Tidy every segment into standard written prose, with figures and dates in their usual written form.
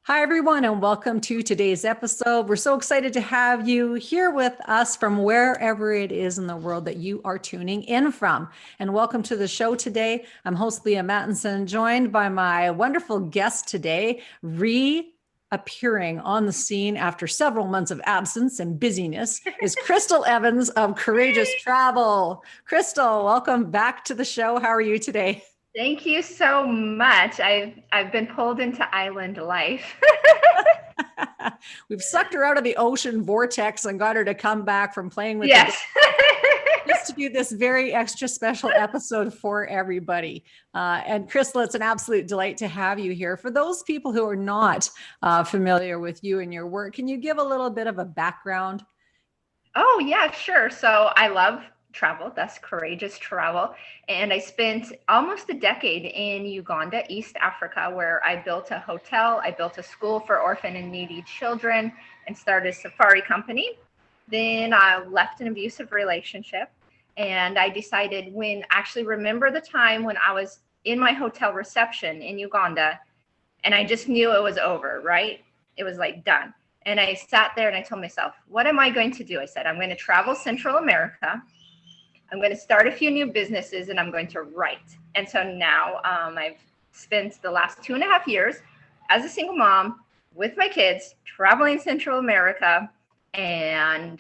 Hi, everyone, and welcome to today's episode. We're so excited to have you here with us from wherever it is in the world that you are tuning in from. And welcome to the show today. I'm host Leaha Mattinson, joined by my wonderful guest today, reappearing on the scene after several months of absence and busyness, is Crystal Evans of Courageous Travel. Crystal, welcome back to the show. How are you today? Thank you so much. I've been pulled into island life. We've sucked her out of the ocean vortex and got her to come back from playing with Yes. just to do this very extra special episode for everybody. And Crystal, it's an absolute delight to have you here. For those people who are not familiar with you and your work, can you give a little bit of a background? Oh, yeah, sure. So I love travel. That's Courageous Travel. And I spent almost a decade in Uganda, East Africa, where I built a hotel. I built a school for orphan and needy children and started a safari company. Then I left an abusive relationship. And I decided remember the time when I was in my hotel reception in Uganda, and I just knew it was over, right? It was like done. And I sat there and I told myself, what am I going to do? I said, I'm going to travel Central America. I'm going to start a few new businesses and I'm going to write. And so now I've spent the last 2.5 years as a single mom with my kids traveling Central America. And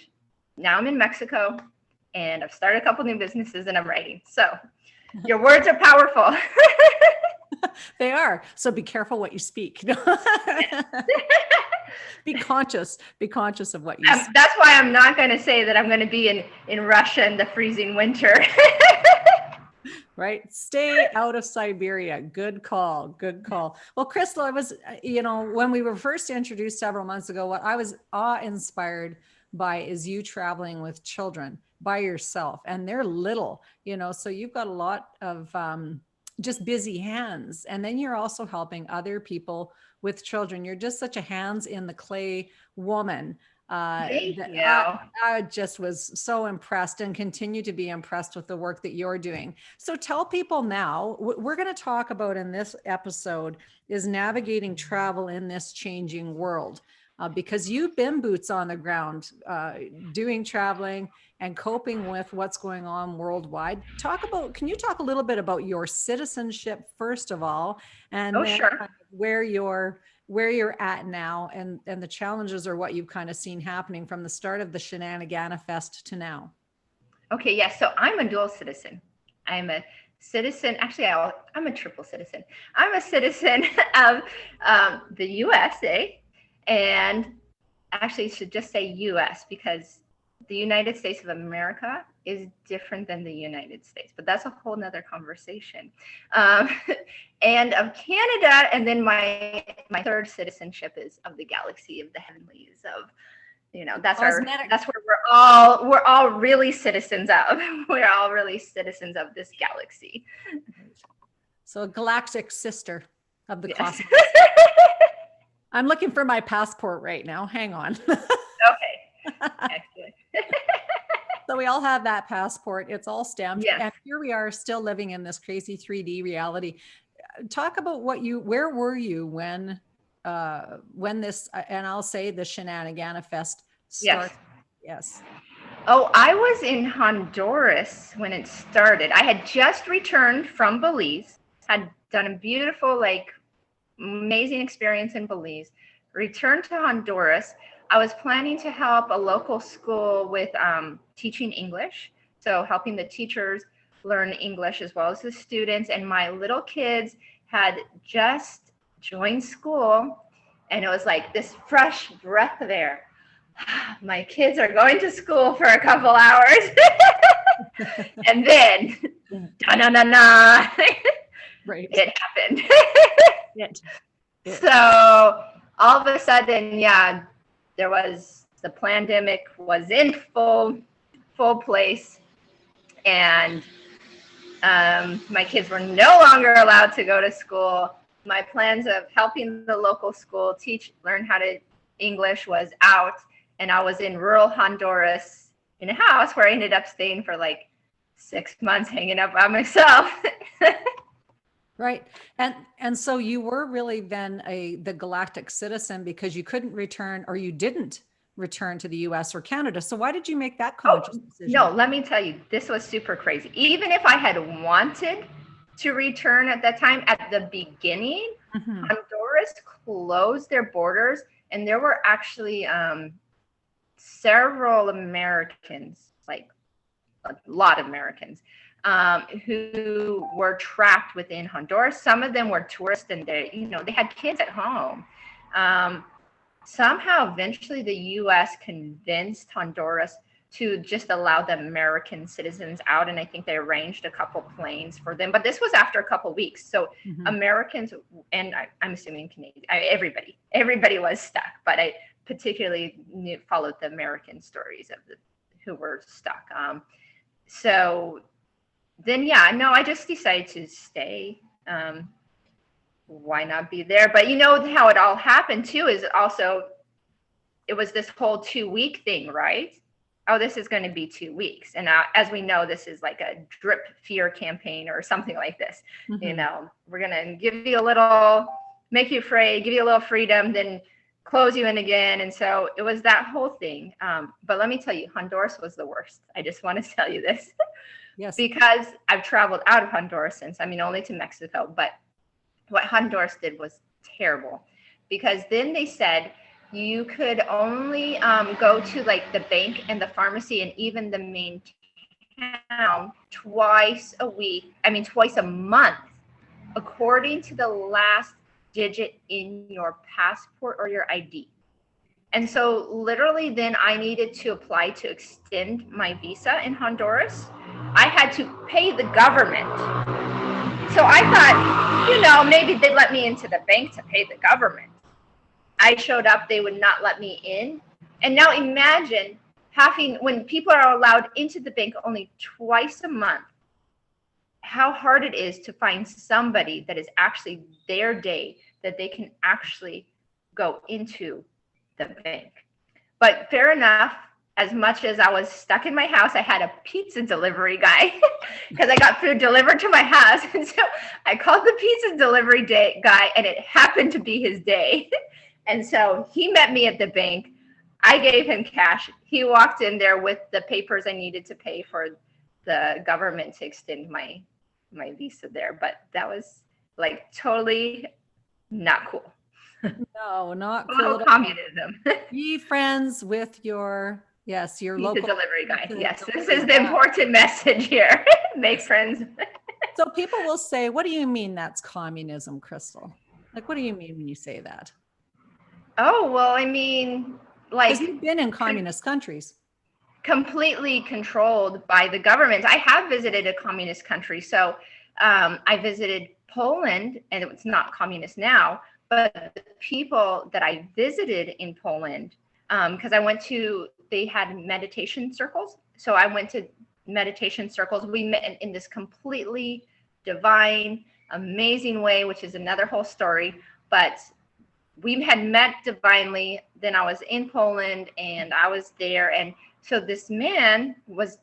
now I'm in Mexico and I've started a couple new businesses and I'm writing. So your words are powerful. They are. So be careful what you speak. Be conscious of what you say. That's why I'm not going to say that I'm going to be in Russia in the freezing winter. Right. Stay out of Siberia. Good call. Good call. Well, Crystal, I was, when we were first introduced several months ago, what I was awe-inspired by is you traveling with children by yourself, and they're little, so you've got a lot of just busy hands. And then you're also helping other people with children. You're just such a hands in the clay woman. Thank you. I just was so impressed and continue to be impressed with the work that you're doing. So tell people now, what we're going to talk about in this episode is navigating travel in this changing world. Because you've been boots on the ground, doing traveling and coping with what's going on worldwide. Can you talk a little bit about your citizenship first of all, and then sure. kind of where you're at now and the challenges or what you've kind of seen happening from the start of the 𝙗𝙗𝙩𝙩𝙡 Fest to now? Okay, yes. So I'm a dual citizen. I'm a citizen. Actually, I'm a triple citizen. I'm a citizen of the USA. And actually, should just say US because the United States of America is different than the United States, but that's a whole nother conversation. And of Canada, and then my third citizenship is of the galaxy, of the heavenlies, of that's where we're all really citizens of. We're all really citizens of this galaxy. So a galactic sister of the Yes. cosmos. I'm looking for my passport right now. Hang on. Okay. Excellent. So we all have that passport. It's all stamped. Yes. And here we are still living in this crazy 3D reality. Talk about where were you when this, and I'll say the 𝙗𝙗𝙩𝙩𝙡 Fest started? Yes. Oh, I was in Honduras when it started. I had just returned from Belize, had done a beautiful, amazing experience in Belize, returned to Honduras. I was planning to help a local school with teaching English. So helping the teachers learn English as well as the students. And my little kids had just joined school. And it was like this fresh breath of air. My kids are going to school for a couple hours. And then, da-na-na-na, right. It happened. It. So all of a sudden, there was the pandemic was in full place, and my kids were no longer allowed to go to school. My plans of helping the local school learn how to English was out, and I was in rural Honduras in a house where I ended up staying for 6 months, hanging out by myself. Right. And so you were really then the galactic citizen because you couldn't return, or you didn't return to the US or Canada. So why did you make that conscious Oh, decision? no, let me tell you, this was super crazy. Even if I had wanted to return at that time, at the beginning, Mhm. Honduras closed their borders, and there were actually several Americans, like a lot of Americans, who were trapped within Honduras. Some of them were tourists, and they had kids at home. Somehow, eventually, the U.S. convinced Honduras to just allow the American citizens out, and I think they arranged a couple planes for them. But this was after a couple weeks, so Mhm. Americans, and I'm assuming Canadians, everybody was stuck. But I particularly followed the American stories of who were stuck. So then, yeah, no, I just decided to stay. Why not be there? But you know how it all happened too is also, it was this whole 2 week thing, right? Oh, this is going to be 2 weeks. And as we know, this is like a drip fear campaign or something like this. Mhm. We're going to give you a little, make you afraid, give you a little freedom, then close you in again. And so it was that whole thing. But let me tell you, Honduras was the worst. I just want to tell you this Yes. because I've traveled out of Honduras since, only to Mexico. But what Honduras did was terrible, because then they said you could only go to like the bank and the pharmacy and even the main town twice a week. Twice a month, according to the last digit in your passport or your ID. And so literally then I needed to apply to extend my visa in Honduras. I had to pay the government. So I thought, maybe they'd let me into the bank to pay the government. I showed up, they would not let me in. And now imagine when people are allowed into the bank only twice a month, how hard it is to find somebody that is actually their day that they can actually go into the bank. But fair enough, as much as I was stuck in my house, I had a pizza delivery guy because I got food delivered to my house. And so I called the pizza delivery guy, and it happened to be his day. And so he met me at the bank. I gave him cash. He walked in there with the papers I needed to pay for the government to extend my visa there. But that was like totally not cool. No, not cool Total at all. communism. Be friends with your Pizza local delivery guy. pizza Yes, this delivery is the guy. important message here. Make friends. So people will say, what do you mean that's communism, Crystal? Like, what do you mean when you say that? Oh, well, Because like you've been in communist countries. completely controlled by the government. I have visited a communist country. So I visited Poland, and it's not communist now, but the people that I visited in Poland, because they had meditation circles. So I went to meditation circles. We met in this completely divine, amazing way, which is another whole story. But we had met divinely. Then I was in Poland, and I was there. And so this man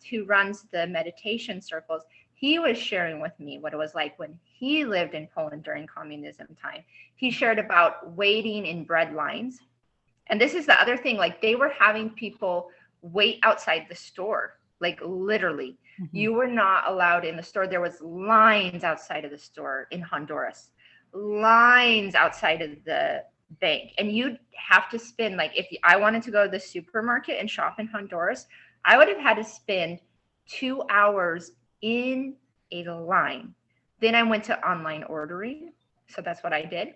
who runs the meditation circles. He was sharing with me what it was like when he lived in Poland during communism time. He shared about waiting in bread lines. And this is the other thing, like they were having people wait outside the store, like literally. Mhm. You were not allowed in the store. There was lines outside of the store in Honduras, lines outside of the bank. And you'd have to spend, like, if I wanted to go to the supermarket and shop in Honduras, I would have had to spend 2 hours in a line. Then I went to online ordering. So that's what I did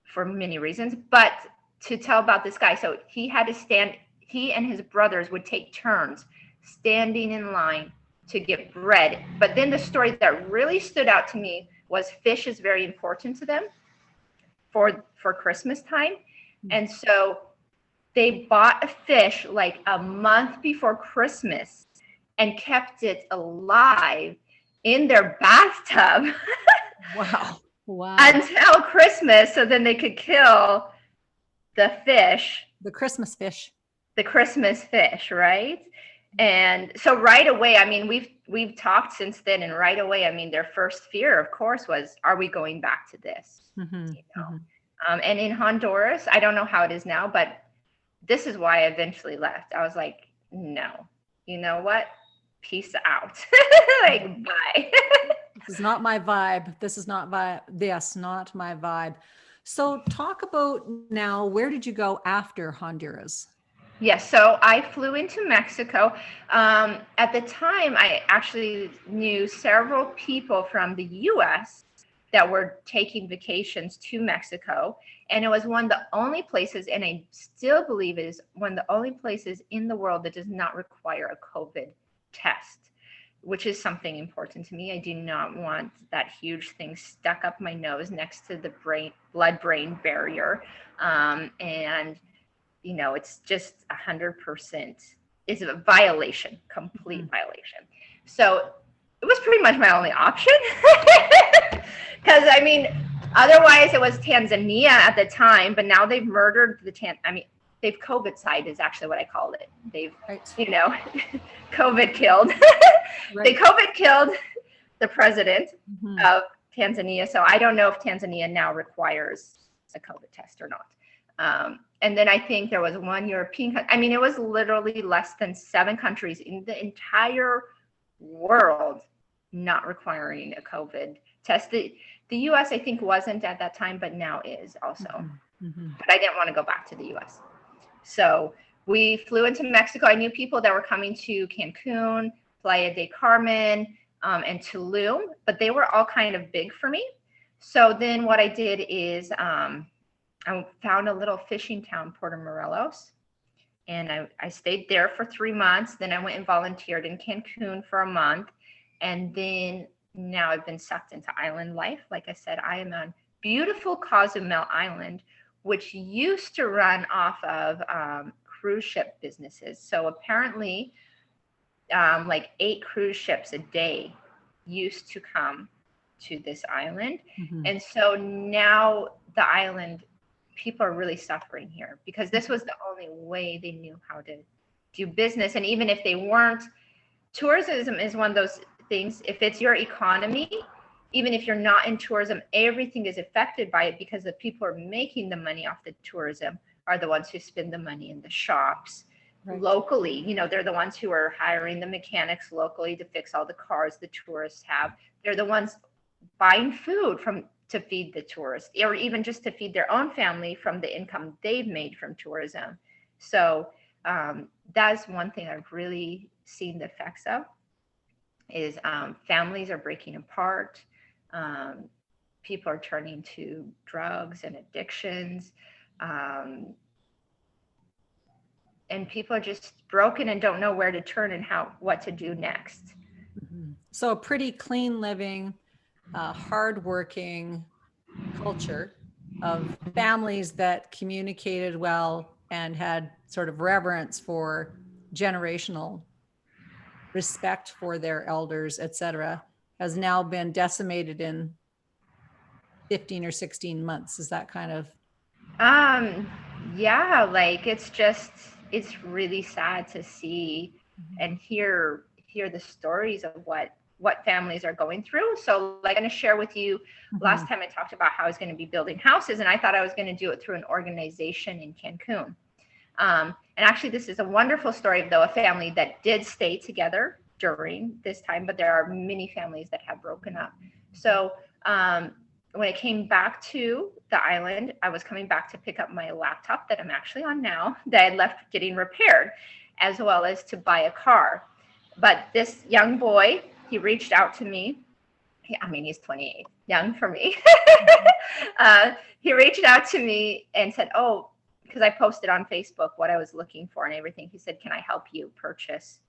for many reasons. But to tell about this guy, so he and his brothers would take turns standing in line to get bread. But then the story that really stood out to me was fish is very important to them for Christmas time. And so they bought a fish like a month before Christmas and kept it alive in their bathtub. Wow. Wow. Until Christmas, so then they could kill the fish. The Christmas fish. The Christmas fish, right? And so right away, I mean, we've talked since then, and right away, I mean, their first fear, of course, was, are we going back to this? Mm-hmm. You know? Mm-hmm. And in Honduras, I don't know how it is now, but this is why I eventually left. I was like, no, you know what? Peace out. Like, bye. This is not my vibe. This is not vibe. Yes, not my vibe. So talk about now, where did you go after Honduras? Yes, so I flew into Mexico. At the time, I actually knew several people from the US that were taking vacations to Mexico. And it was one of the only places, and I still believe it is one of the only places in the world that does not require a COVID test, which is something important to me. I do not want that huge thing stuck up my nose next to the blood-brain barrier. And you know, it's just 100%. It's a violation, complete violation. So it was pretty much my only option. Because I mean, otherwise it was Tanzania at the time, but now they've murdered they've COVID-side is actually what I called it. They've, you know, COVID killed. They COVID killed the president of Tanzania. So I don't know if Tanzania now requires a COVID test or not. And then I think there was one European, I mean, it was literally less than 7 countries in the entire world not requiring a COVID test. The US, I think, wasn't at that time, but now is also. But I didn't want to go back to the US. So we flew into Mexico. I knew people that were coming to Cancun, Playa del Carmen, and Tulum, but they were all kind of big for me. So then what I did is, I found a little fishing town, Puerto Morelos, and I stayed there for 3 months. Then I went and volunteered in Cancun for a month. And then now I've been sucked into island life. Like I said, I am on beautiful Cozumel Island, which used to run off of cruise ship businesses. So apparently like 8 cruise ships a day used to come to this island. And so now the island, people are really suffering here because this was the only way they knew how to do business. And even if they weren't, tourism is one of those things. If it's your economy, even if you're not in tourism, everything is affected by it because the people who are making the money off the tourism are the ones who spend the money in the shops locally. You know, they're the ones who are hiring the mechanics locally to fix all the cars the tourists have. They're the ones buying food to feed the tourists, or even just to feed their own family from the income they've made from tourism. So that's one thing I've really seen the effects of is families are breaking apart. People are turning to drugs and addictions. And people are just broken and don't know where to turn and what to do next. So a pretty clean living, hardworking culture of families that communicated well and had sort of reverence for generational respect for their elders, etc., has now been decimated in 15 or 16 months. Is that kind of? Yeah, like it's really sad to see and hear the stories of what families are going through. So like, I'm going to share with you, last time I talked about how I was going to be building houses, and I thought I was going to do it through an organization in Cancun. And actually, this is a wonderful story of, though, a family that did stay together during this time, but there are many families that have broken up. So when I came back to the island, I was coming back to pick up my laptop that I'm actually on now, that I left getting repaired, as well as to buy a car. But this young boy, he reached out to me. I mean, he's 28, young for me. He reached out to me and said, oh, because I posted on Facebook what I was looking for and everything. He said, can I help you purchase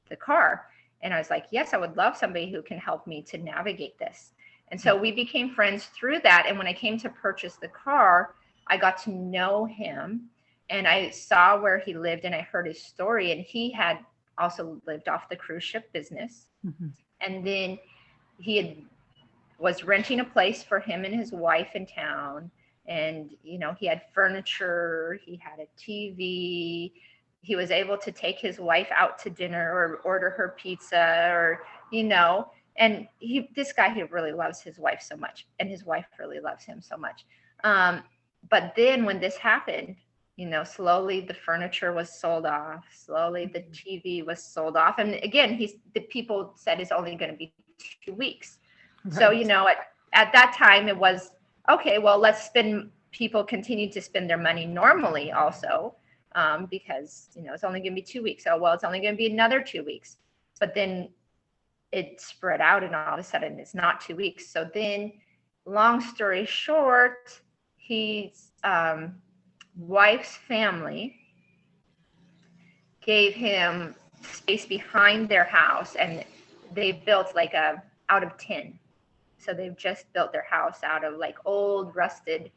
the car? And I was like, yes, I would love somebody who can help me to navigate this. And so we became friends through that. And when I came to purchase the car, I got to know him and I saw where he lived and I heard his story. And he had also lived off the cruise ship business. And then was renting a place for him and his wife in town. And, you know, he had furniture, he had a TV, he was able to take his wife out to dinner or order her pizza, or, you know, and this guy, he really loves his wife so much, and his wife really loves him so much. But then when this happened, you know, slowly the furniture was sold off, slowly the TV was sold off. And again, the people said it's only going to be 2 weeks. Right. So, you know, at that time it was, okay, well, people continue to spend their money normally also, because, you know, it's only going to be 2 weeks. Oh, well, it's only going to be another 2 weeks. But then it spread out, and all of a sudden it's not 2 weeks. So then, long story short, his wife's family gave him space behind their house, and they built like out of tin. So they've just built their house out of like old rusted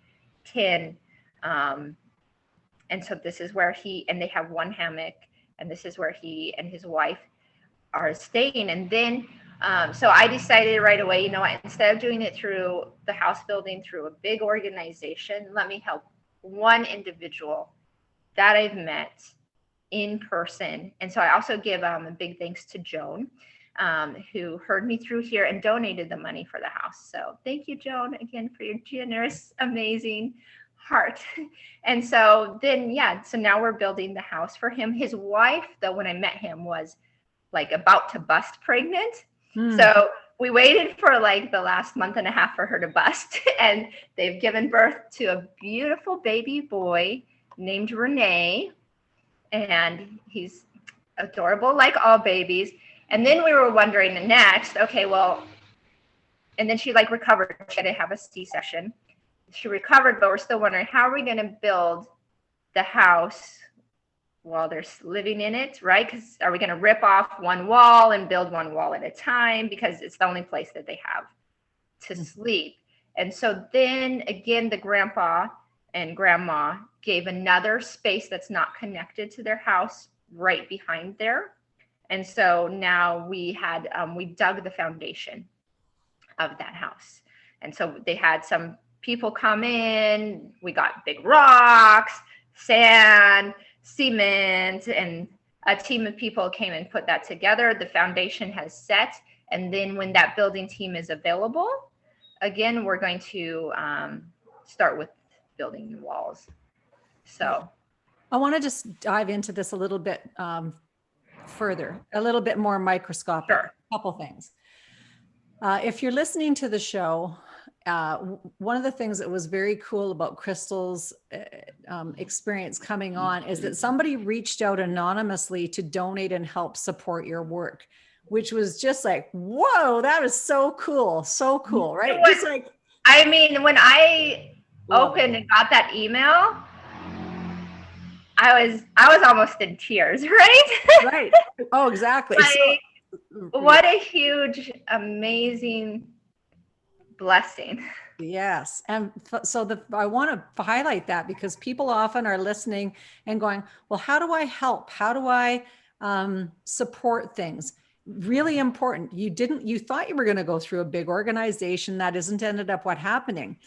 tin. And so this is where and they have one hammock, and this is where he and his wife are staying. And then, so I decided right away, you know what, instead of doing it through the house building, through a big organization, let me help one individual that I've met in person. And so I also give a big thanks to Joan, who heard me through here and donated the money for the house. So thank you, Joan, again, for your generous, amazing heart. And so then, yeah, so now we're building the house for him. His wife, though, when I met him, was like about to bust pregnant. So we waited for like the last month and a half for her to bust, and they've given birth to a beautiful baby boy named Renee, and he's adorable like all babies. And then we were wondering next, okay, well, and then she like recovered. She had to have a C-section. She recovered, but we're still wondering, how are we going to build the house while they're living in it, right? Because are we going to rip off one wall and build one wall at a time? Because it's the only place that they have to sleep. And so then again, the grandpa and grandma gave another space that's not connected to their house right behind there. And so now we dug the foundation of that house. And so they had some people come in, we got big rocks, sand, cement, and a team of people came and put that together. The foundation has set. And then when that building team is available, again, we're going to start with building the walls. So I want to just dive into this a little bit further, a little bit more microscopic. Sure. A couple things. If you're listening to the show, one of the things that was very cool about Crystal's experience coming on is that somebody reached out anonymously to donate and help support your work, which was just like, whoa, that was so cool. So cool, right? Just like, I mean, when I opened and got that email, I was almost in tears, right? Right. Oh, exactly. What a huge, amazing blessing. Yes. And so I want to highlight that, because people often are listening and going, well, how do I help? How do I support things? Really important. You thought you were going to go through a big organization. That isn't ended up what happening.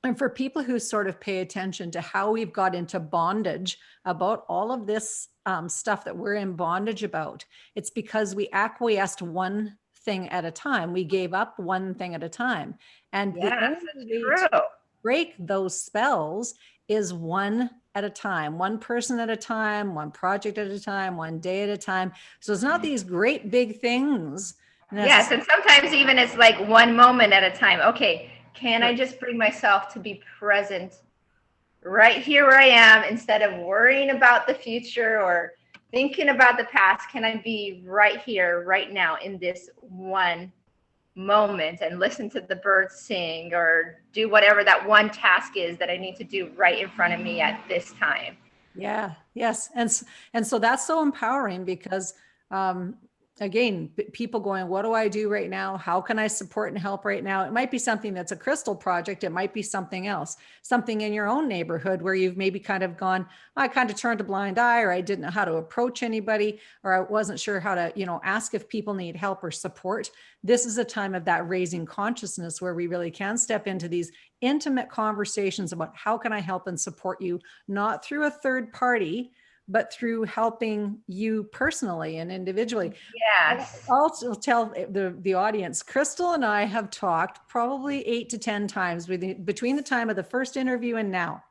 And for people who sort of pay attention to how we've got into bondage about all of this stuff that we're in bondage about, it's because we acquiesced one thing at a time. We gave up one thing at a time. And yes, the only way to break those spells is one at a time, one person at a time, one project at a time, one day at a time. So it's not these great big things. Yes, and sometimes even it's like one moment at a time. Okay, can I just bring myself to be present right here where I am, instead of worrying about the future or thinking about the past? Can I be right here, right now, in this one moment, and listen to the birds sing, or do whatever that one task is that I need to do right in front of me at this time? Yeah. Yes. And so that's so empowering, because again, people going, what do I do right now? How can I support and help right now? It might be something that's a Crystal project. It might be something else, something in your own neighborhood where you've maybe kind of gone, I kind of turned a blind eye, or I didn't know how to approach anybody, or I wasn't sure how to, ask if people need help or support. This is a time of that raising consciousness where we really can step into these intimate conversations about how can I help and support you, not through a third party, but through helping you personally and individually. Yes. I'll also tell the audience, Crystal and I have talked probably 8 to 10 times between the time of the first interview and now.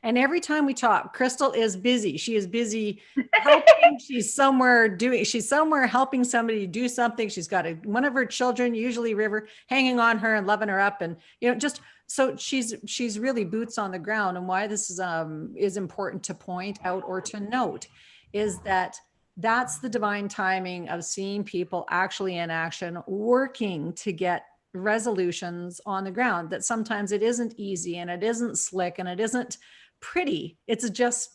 And every time we talk, Crystal is busy. She is busy helping. She's somewhere helping somebody do something. She's got one of her children, usually River, hanging on her and loving her up. And, just, so she's really boots on the ground. And why this is important to point out or to note is that that's the divine timing of seeing people actually in action, working to get resolutions on the ground. That sometimes it isn't easy and it isn't slick and it isn't pretty.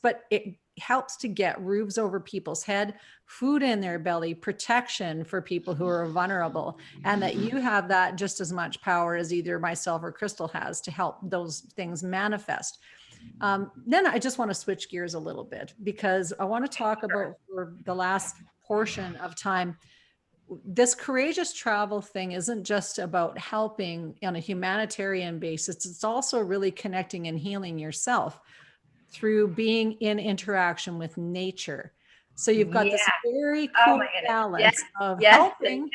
But it helps to get roofs over people's head, food in their belly, protection for people who are vulnerable, and that you have that just as much power as either myself or Crystal has to help those things manifest. Then I just want to switch gears a little bit, because I want to talk about, for the last portion of time, this courageous travel thing isn't just about helping on a humanitarian basis. It's also really connecting and healing yourself through being in interaction with nature. So you've got this very cool balance of helping,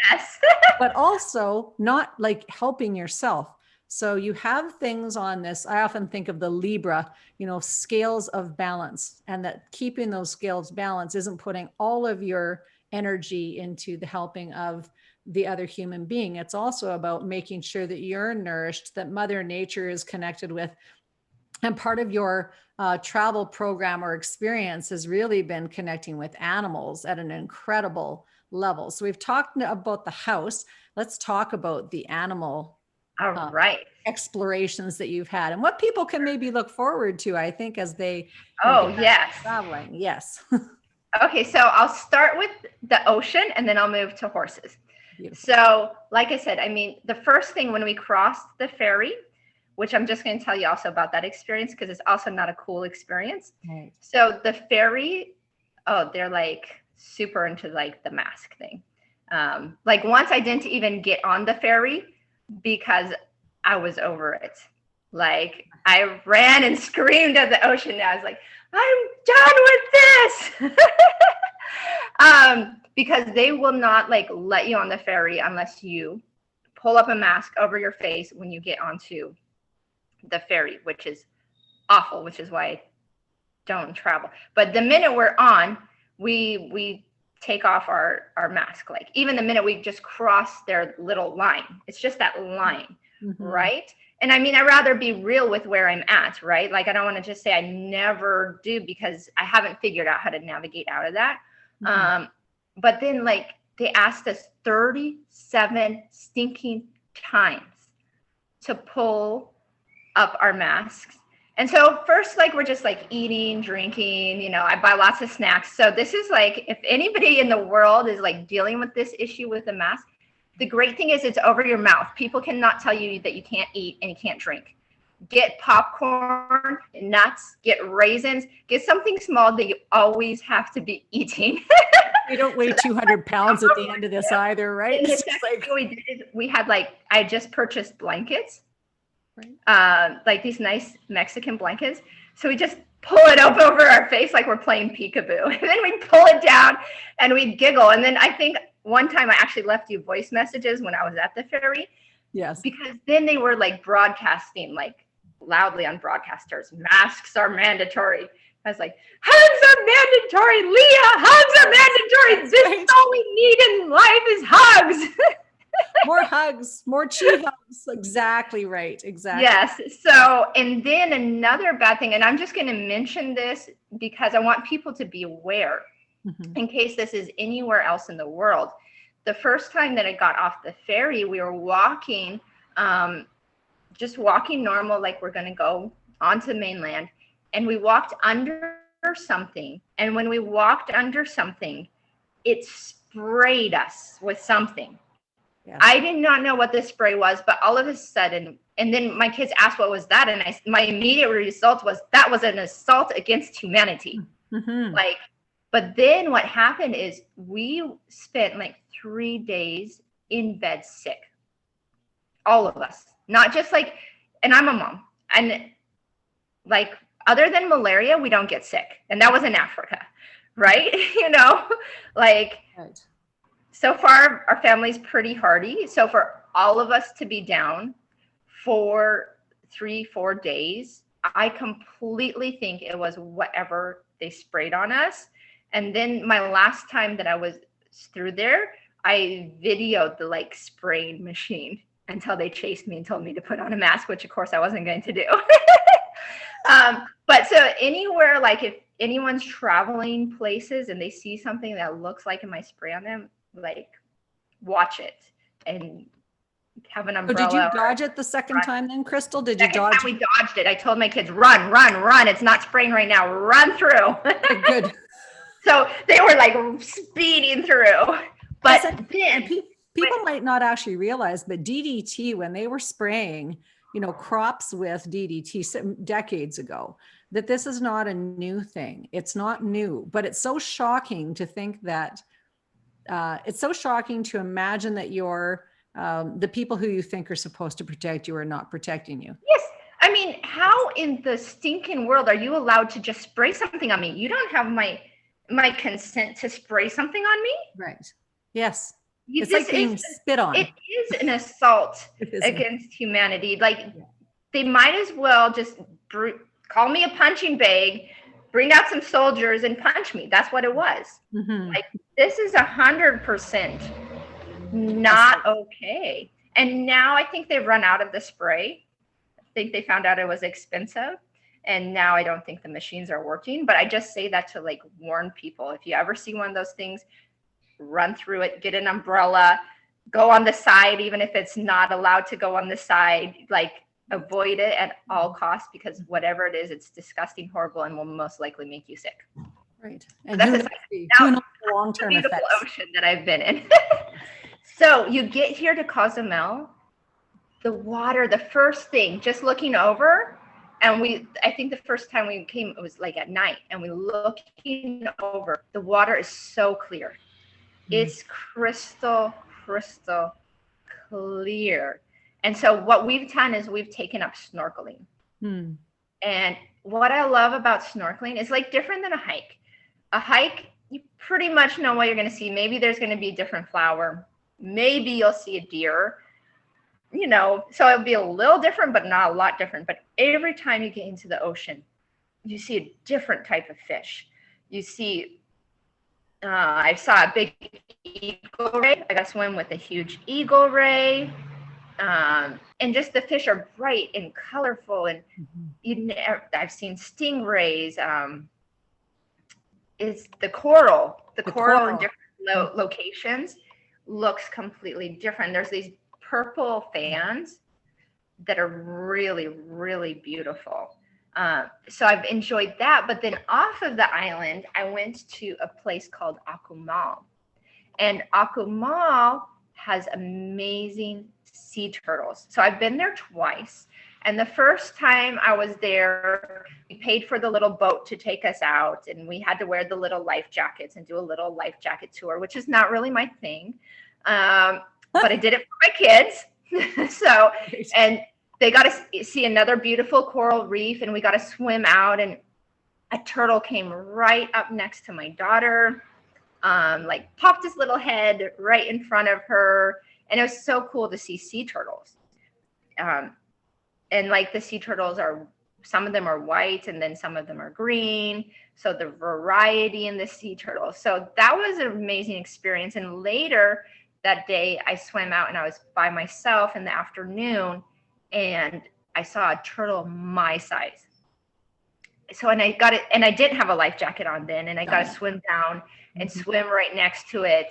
but also not like helping yourself. So you have things on this. I often think of the Libra, scales of balance, and that keeping those scales balanced isn't putting all of your energy into the helping of the other human being. It's also about making sure that you're nourished, that Mother Nature is connected with. And part of your travel program or experience has really been connecting with animals at an incredible level. So we've talked about the house. Let's talk about the animal explorations that you've had and what people can maybe look forward to, I think, as they traveling. Yes. Okay, so I'll start with the ocean and then I'll move to horses. Beautiful. So like I said, the first thing when we crossed the ferry, which I'm just going to tell you also about that experience because it's also not a cool experience. Right. So the ferry, they're like super into like the mask thing. Like once I didn't even get on the ferry because I was over it. Like I ran and screamed at the ocean. And I was like, I'm done with this. Because they will not like let you on the ferry unless you pull up a mask over your face when you get onto the ferry, which is awful, which is why I don't travel. But the minute we're on, we take off our mask. Like even the minute we just cross their little line, it's just that line, right? And I'd rather be real with where I'm at, right? Like I don't want to just say I never do because I haven't figured out how to navigate out of that. But then like they asked us 37 stinking times to pull up our masks. And so first, like we're just like eating, drinking, I buy lots of snacks. So this is like, if anybody in the world is like dealing with this issue with the mask, the great thing is it's over your mouth. People cannot tell you that you can't eat and you can't drink. Get popcorn, nuts, get raisins, get something small that you always have to be eating. We don't weigh 200 pounds at the end of this either, right? We had like, I just purchased blankets, like these nice Mexican blankets. So we just pull it up over our face like we're playing peekaboo. And then we pull it down and we giggle. And then I think one time I actually left you voice messages when I was at the ferry. Yes. Because then they were like broadcasting like loudly on broadcasters, masks are mandatory. I was like, hugs are mandatory, Leah, hugs are mandatory. This is all we need in life is hugs. More hugs, more chew hugs. Exactly right. Exactly. Yes. So, and then another bad thing, and I'm just going to mention this because I want people to be aware in case this is anywhere else in the world. The first time that I got off the ferry, we were walking, just walking normal, like we're going to go onto mainland. And we walked under something. And when we walked under something, it sprayed us with something. Yeah. I did not know what this spray was, but all of a sudden, and then my kids asked what was that? And my immediate result was that was an assault against humanity. Like, but then what happened is we spent like 3 days in bed sick. All of us, not just like, and I'm a mom, and like other than malaria, we don't get sick. And that was in Africa, right? You know, like, Right. so far our family's pretty hardy. So for all of us to be down for 3-4 days, I completely think it was whatever they sprayed on us. And then my last time that I was through there, I videoed the like spraying machine until they chased me and told me to put on a mask, which of course I wasn't going to do. But so anywhere, like if anyone's traveling places and they see something that looks like it might spray on them, like watch it and have an umbrella. So did you dodge it the second time then, Crystal? Did you dodge? We dodged it. I told my kids, run, run, run. It's not spraying right now. Run through. Good. So they were like speeding through. But then, people might not actually realize, but DDT, when they were spraying, you know, crops with DDT decades ago, that this is not a new thing. It's not new, but it's so shocking to think that, it's so shocking to imagine that you're, the people who you think are supposed to protect you are not protecting you. Yes. I mean, how in the stinking world are you allowed to just spray something on me? You don't have my consent to spray something on me? Right. Yes. It's This like being spit on. It is an assault against humanity. Like, they might as well just call me a punching bag, bring out some soldiers and punch me. That's what it was. Mm-hmm. Like, this is 100% not okay. And now I think they've run out of the spray. I think they found out it was expensive. And now I don't think the machines are working. But I just say that to like warn people. If you ever see one of those things, run through it, get an umbrella, go on the side, even if it's not allowed to go on the side, like avoid it at all costs, because whatever it is, it's disgusting, horrible, and will most likely make you sick. Right. And that's who knows the long-term beautiful effects. ocean that I've been in. So you get here to 𝑘𝑎𝑢𝑧𝑢𝑚𝑒𝑙, the water, the first thing, just looking over, and I think the first time we came, it was like at night, and we looking over, the water is so clear. It's crystal clear. And so what we've done is we've taken up snorkeling. And what I love about snorkeling is like different than a hike. A hike, you pretty much know what you're going to see. Maybe there's going to be a different flower. Maybe you'll see a deer, you know, so it'll be a little different, but not a lot different. But every time you get into the ocean, you see a different type of fish. You see, I saw a big eagle ray. I got to swim with a huge eagle ray. And just the fish are bright and colorful. And I've seen stingrays. It's the coral in different locations looks completely different. There's these purple fans that are really, really beautiful. So I've enjoyed that. But then off of the island, I went to a place called 𝙑𝙗𝙤𝙪𝙩. And 𝙑𝙑𝙑𝙑𝙑 has amazing sea turtles. So I've been there twice. And the first time I was there, we paid for the little boat to take us out. And we had to wear the little life jackets and do a little life jacket tour, which is not really my thing. But I did it for my kids. So, and they got to see another beautiful coral reef, and we got to swim out, and a turtle came right up next to my daughter, like popped his little head right in front of her. And it was so cool to see sea turtles. And like the sea turtles some of them are white and then some of them are green. So the variety in the sea turtles. So that was an amazing experience. And later that day I swam out and I was by myself in the afternoon, and I saw a turtle my size. So, and I got it, and I didn't have a life jacket on then, and I got to swim down and swim right next to it.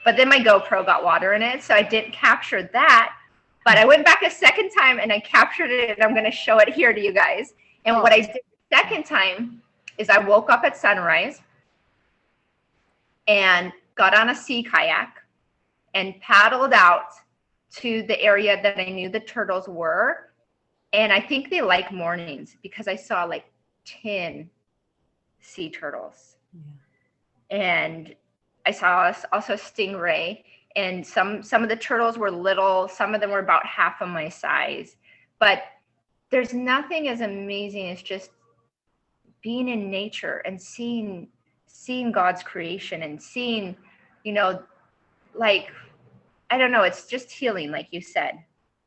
But then my GoPro got water in it, so I didn't capture that. But I went back a second time and I captured it, and I'm going to show it here to you guys. And what I did the second time is I woke up at sunrise and got on a sea kayak and paddled out to the area that I knew the turtles were. And I think they like mornings because I saw like 10 sea turtles. And I saw also a stingray, and some of the turtles were little, some of them were about half of my size. But there's nothing as amazing as just being in nature and seeing God's creation and seeing, like, I don't know, it's just healing, like you said.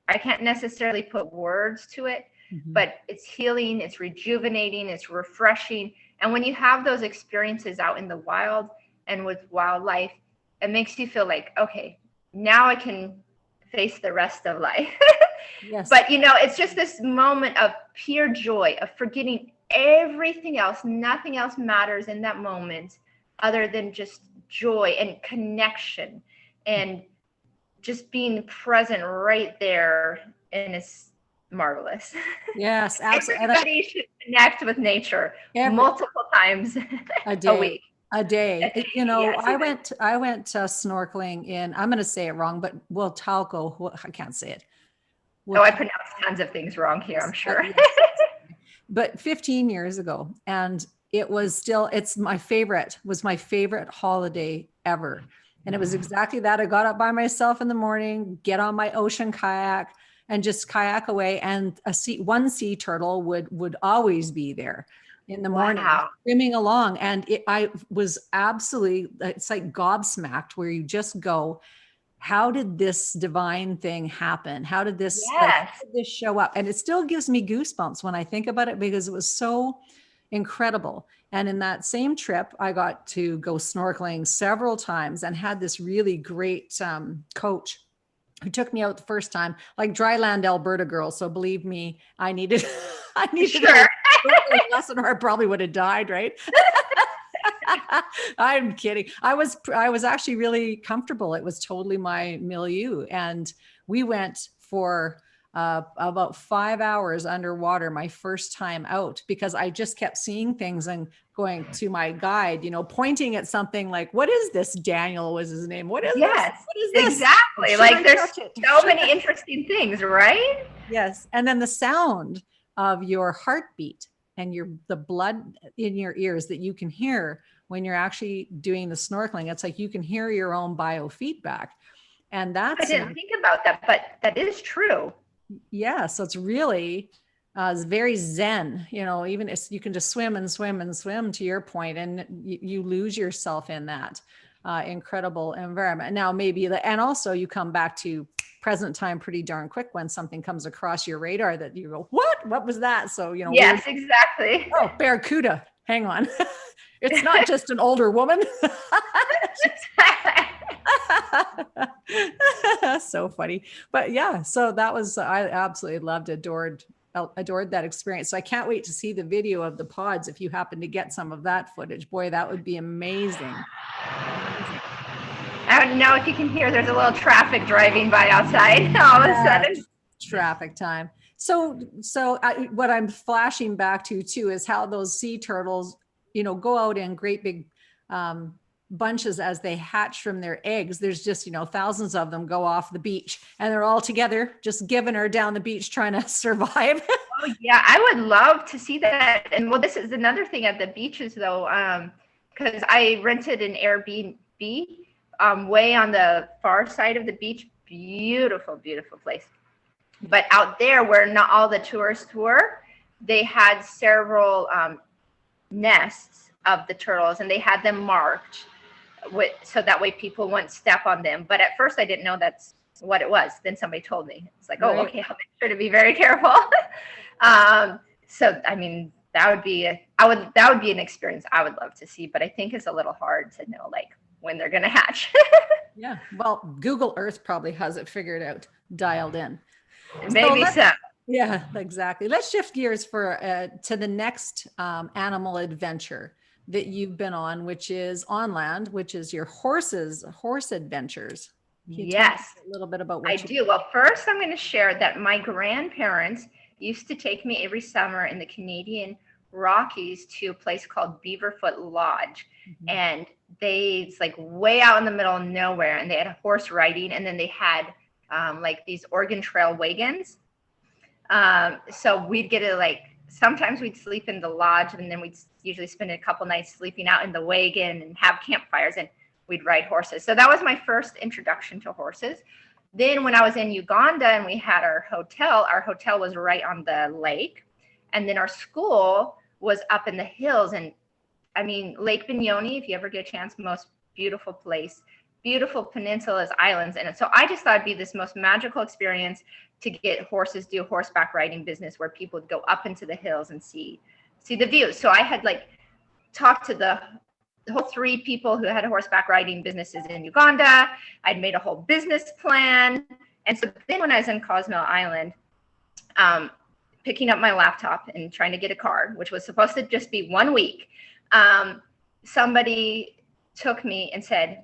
I can't necessarily put words to it, but it's healing, it's rejuvenating, it's refreshing. And when you have those experiences out in the wild and with wildlife, it makes you feel like, okay, now I can face the rest of life. Yes. But, it's just this moment of pure joy, of forgetting everything else. Nothing else matters in that moment other than just joy and connection and just being present right there. And it's marvelous. Yes, absolutely. Everybody should connect with nature multiple times a week. A day. Yes. I went snorkeling in, I'm going to say it wrong, but I can't say it. I pronounce tons of things wrong here, I'm sure. But 15 years ago, and it's my favorite holiday ever. And it was exactly that. I got up by myself in the morning, get on my ocean kayak and just kayak away. And one sea turtle would always be there in the morning, swimming along. And I was absolutely, it's like gobsmacked, where you just go, how did this divine thing happen? How did this show up? And it still gives me goosebumps when I think about it, because it was so incredible. And in that same trip, I got to go snorkeling several times and had this really great coach who took me out the first time, like dryland Alberta girl. So believe me, I needed sure. a lesson, or I probably would have died, right? I'm kidding. I was actually really comfortable. It was totally my milieu. And we went for about 5 hours underwater my first time out, because I just kept seeing things and going to my guide, pointing at something like, what is this? Daniel was his name. What is this? What is this? Exactly. Like there's so many interesting things, right? Yes. And then the sound of your heartbeat and the blood in your ears that you can hear when you're actually doing the snorkeling. It's like you can hear your own biofeedback. And I didn't think about that, but that is true. Yeah. So it's really it's very zen, even if you can just swim and swim and swim, to your point, and you lose yourself in that incredible environment. Now, and also you come back to present time pretty darn quick when something comes across your radar that you go, what was that? So, yes, exactly. Oh, barracuda. Hang on. It's not just an older woman. So funny. But yeah, so that was, I absolutely adored that experience. So I can't wait to see the video of the pods. If you happen to get some of that footage, boy, that would be amazing. I don't know if you can hear, there's a little traffic driving by outside all of a sudden. Traffic time. So what I'm flashing back to too is how those sea turtles, go out in great big bunches as they hatch from their eggs. There's just, thousands of them go off the beach, and they're all together, just giving her down the beach, trying to survive. Oh yeah, I would love to see that. And well, this is another thing at the beaches though, because I rented an Airbnb way on the far side of the beach. Beautiful, beautiful place. But out there where not all the tourists were, they had several nests of the turtles, and they had them marked so that way people wouldn't step on them. But at first I didn't know that's what it was. Then somebody told me. It's like, right. Oh, okay, I'll make sure to be very careful. So I mean, that would be an experience I would love to see, but I think it's a little hard to know like when they're gonna hatch. Yeah, well, Google Earth probably has it figured out, dialed in. Maybe so. Yeah, exactly. Let's shift gears to the next animal adventure that you've been on, which is on land, which is your horse adventures. Can you tell us a little bit about what you do? Well, first I'm going to share that my grandparents used to take me every summer in the Canadian Rockies to a place called Beaverfoot Lodge. Mm-hmm. And it's like way out in the middle of nowhere, and they had a horse riding, and then they had like these Oregon Trail wagons. So we'd get sometimes we'd sleep in the lodge, and then we'd usually spend a couple nights sleeping out in the wagon and have campfires, and we'd ride horses. So that was my first introduction to horses. Then when I was in Uganda and we had our hotel was right on the lake. And then our school was up in the hills. And I mean, Lake Binyoni, if you ever get a chance, most beautiful place, beautiful peninsulas, islands. And so I just thought it'd be this most magical experience to get horses, do horseback riding business where people would go up into the hills and see the views. So I had like talked to the whole 3 people who had horseback riding businesses in Uganda. I'd made a whole business plan. And so then when I was in Cozumel Island, picking up my laptop and trying to get a car, which was supposed to just be 1 week, somebody took me and said,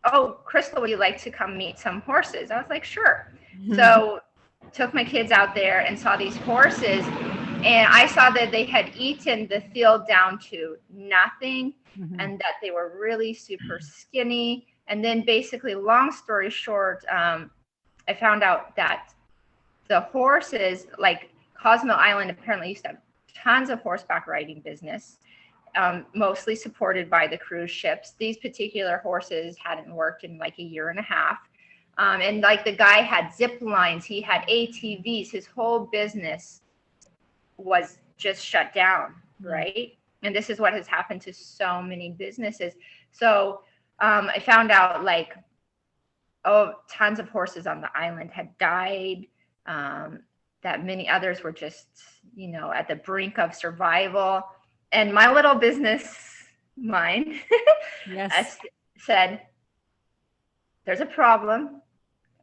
"Oh, Crystal, would you like to come meet some horses?" I was like, "Sure." So took my kids out there and saw these horses, and I saw that they had eaten the field down to nothing, and that they were really super skinny. And then basically, long story short, I found out that the horses, like Cozumel Island apparently used to have tons of horseback riding business, mostly supported by the cruise ships. These particular horses hadn't worked in like a year and a half. And like the guy had zip lines, he had ATVs, his whole business was just shut down, right? And this is what has happened to so many businesses. So I found out like, tons of horses on the island had died, that many others were just, at the brink of survival. And my little business mind said, there's a problem.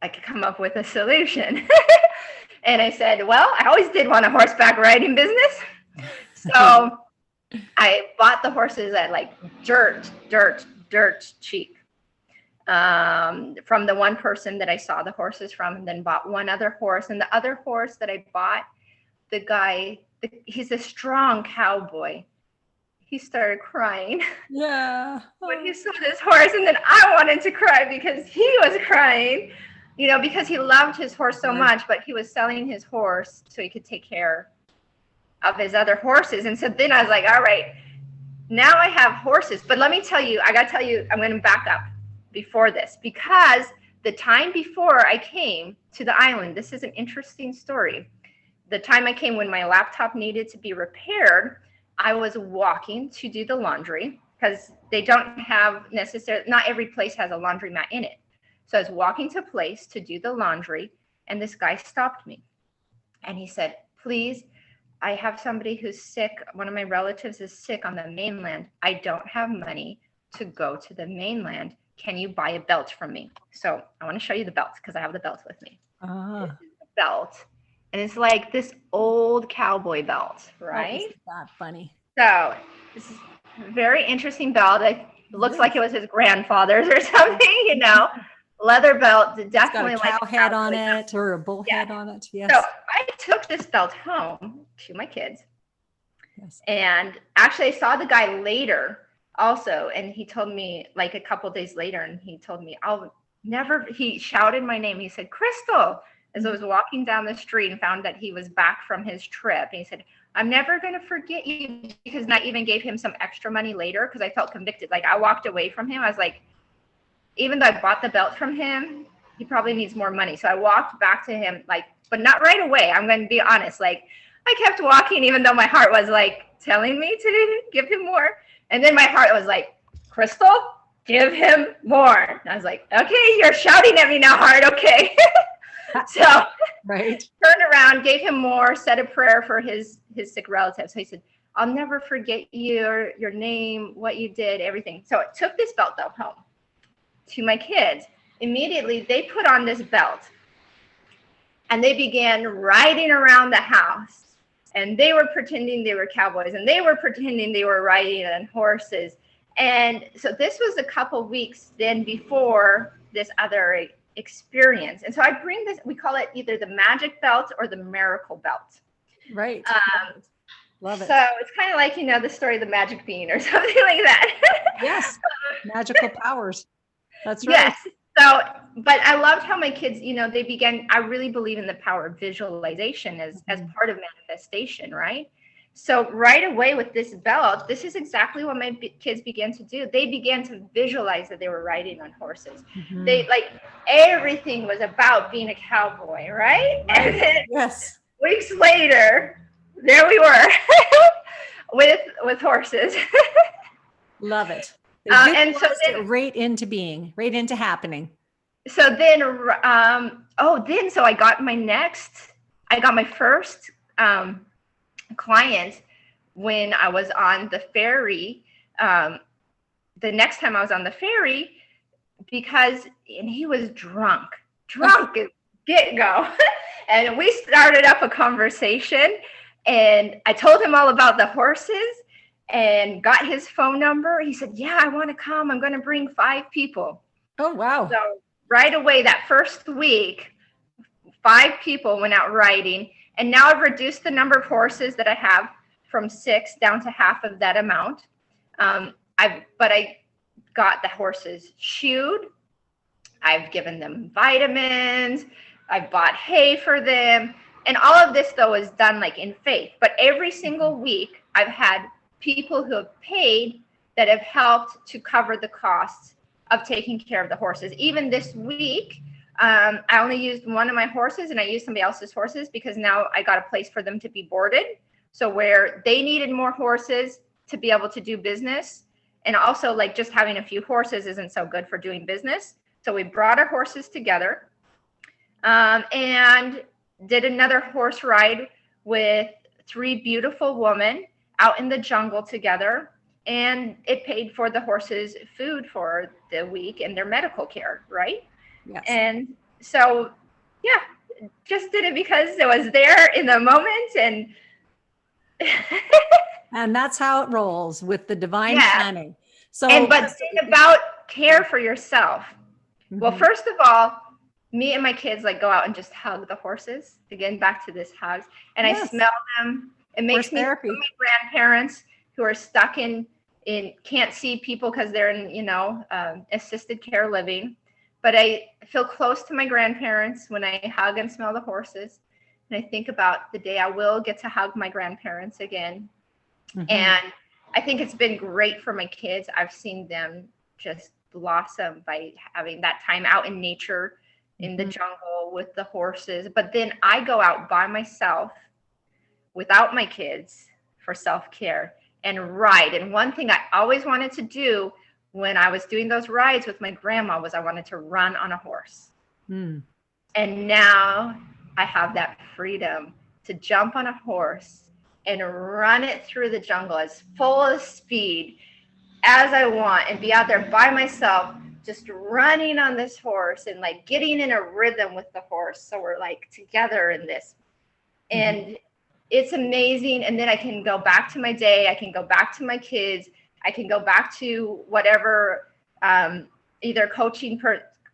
I could come up with a solution. And I said, well, I always did want a horseback riding business. So I bought the horses at like dirt cheap from the one person that I saw the horses from, and then bought one other horse. And the other horse that I bought, the guy, he's a strong cowboy. He started crying. Yeah. When he saw this horse, and then I wanted to cry because he was crying, because he loved his horse so much, but he was selling his horse so he could take care of his other horses. And so then I was like, all right, now I have horses. But let me tell you, I'm going to back up before this, because the time before I came to the island, this is an interesting story. The time I came when my laptop needed to be repaired, I was walking to do the laundry, because they don't have not every place has a laundromat in it. So I was walking to a place to do the laundry, and this guy stopped me. And he said, please, I have somebody who's sick. One of my relatives is sick on the mainland. I don't have money to go to the mainland. Can you buy a belt from me? So I want to show you the belt, because I have the belt with me. This is the belt. And it's like this old cowboy belt, right? That is not funny. So this is a very interesting belt. It looks like it was his grandfather's or something, leather belt. Definitely it's got a cow head on it or a bull head on it. Yes. So I took this belt home to my kids. Yes. And actually I saw the guy later also, and he told me like a couple days later, and he told me he shouted my name. He said, Crystal, as I was walking down the street and found that he was back from his trip. And he said, I'm never going to forget you, because I even gave him some extra money later, because I felt convicted. Like I walked away from him. I was like, even though I bought the belt from him, he probably needs more money. So I walked back to him, like, but not right away. I'm going to be honest. Like I kept walking, even though my heart was like telling me to give him more. And then my heart was like, Crystal, give him more. And I was like, okay, you're shouting at me now, heart. Okay. So right. Turned around, gave him more, said a prayer for his sick relative. So he said, I'll never forget you, your name, what you did, everything. So I took this belt though home to my kids. Immediately they put on this belt and they began riding around the house, and they were pretending they were cowboys, and they were pretending they were riding on horses. And so this was a couple weeks then before this other experience. And so I bring this, we call it either the magic belt or the miracle belt. Right. Love it. So it's kind of like, the story of the magic bean or something like that. Yes. Magical powers. That's right. Yes. So, but I loved how my kids, they began, I really believe in the power of visualization as part of manifestation, right? So right away with this belt, this is exactly what my kids began to do. They began to visualize that they were riding on horses. They everything was about being a cowboy, right? And then yes. Weeks later, there we were with horses. Love it. They And so visualized it right into being, right into happening. So then, so I got my first client when I was on the ferry. The next time I was on the ferry, and he was drunk at get-go. And we started up a conversation, and I told him all about the horses and got his phone number. He said, yeah, I want to come. I'm going to bring 5 people. Oh, wow. So right away, that first week, 5 people went out riding. And now I've reduced the number of horses that I have from 6 down to half of that amount. But I got the horses shoed. I've given them vitamins. I bought hay for them. And all of this, though, is done like in faith. But every single week, I've had people who have paid that have helped to cover the costs of taking care of the horses. Even this week, I only used one of my horses, and I used somebody else's horses because now I got a place for them to be boarded. So where they needed more horses to be able to do business, and also like just having a few horses isn't so good for doing business. So we brought our horses together and did another horse ride with 3 beautiful women out in the jungle together. And it paid for the horses' food for the week and their medical care, right? Yes. And so, yeah, just did it because it was there in the moment. And and that's how it rolls with the divine planning. So, but think about care for yourself. Well, first of all, me and my kids like go out and just hug the horses. Again, back to this hugs. And I smell them. It makes me feel my grandparents who are stuck in can't see people because they're in, assisted care living. But I feel close to my grandparents when I hug and smell the horses. And I think about the day I will get to hug my grandparents again. And I think it's been great for my kids. I've seen them just blossom by having that time out in nature, in the jungle with the horses. But then I go out by myself without my kids for self-care and ride. And one thing I always wanted to do when I was doing those rides with my grandma was I wanted to run on a horse. And now I have that freedom to jump on a horse and run it through the jungle as full of speed as I want and be out there by myself, just running on this horse and like getting in a rhythm with the horse. So we're like together in this. And it's amazing. And then I can go back to my day. I can go back to my kids. I can go back to whatever, either coaching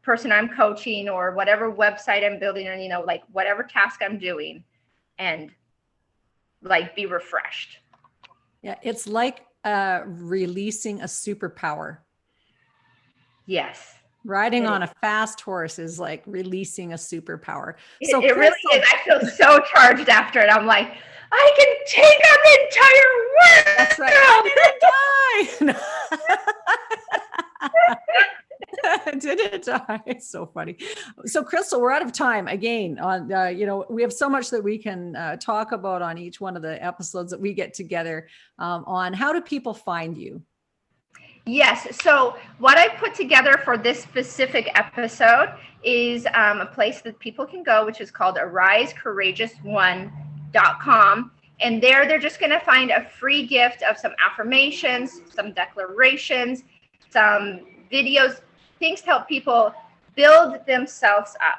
person I'm coaching or whatever website I'm building, or, like whatever task I'm doing, and like be refreshed. Yeah. It's like releasing a superpower. Yes. Riding on a fast horse is like releasing a superpower. So it really is. I feel so charged after it. I'm like, I can take on the entire world. That's right. I didn't die. It's so funny. So Crystal, we're out of time again on, we have so much that we can talk about on each one of the episodes that we get together on. How do people find you? Yes. So what I put together for this specific episode is a place that people can go, which is called 𝑖secourageous1.com. And there they're just going to find a free gift of some affirmations, some declarations, some videos, things to help people build themselves up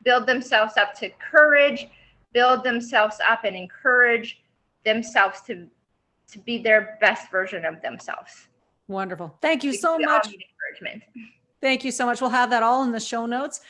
to courage, build themselves up and encourage themselves to be their best version of themselves. Wonderful. Thank you so much. Thank you so much. We'll have that all in the show notes.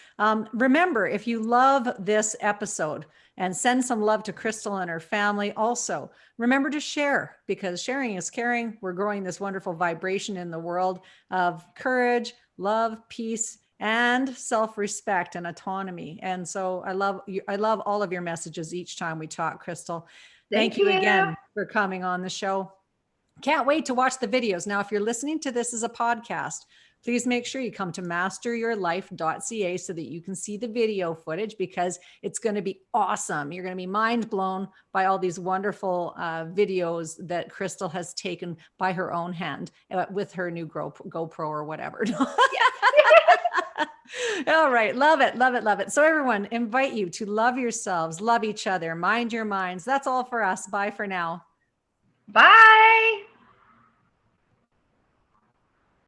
Remember, if you love this episode, and send some love to Crystal and her family. Also, remember to share, because sharing is caring. We're growing this wonderful vibration in the world of courage, love, peace, and self-respect and autonomy. And so I love all of your messages each time we talk, Crystal. Thank you again for coming on the show. Can't wait to watch the videos. Now, if you're listening to this as a podcast, please make sure you come to masteryourlife.ca so that you can see the video footage, because it's going to be awesome. You're going to be mind blown by all these wonderful videos that Crystal has taken by her own hand with her new GoPro or whatever. All right. Love it. Love it. Love it. So everyone, invite you to love yourselves, love each other, mind your minds. That's all for us. Bye for now. Bye.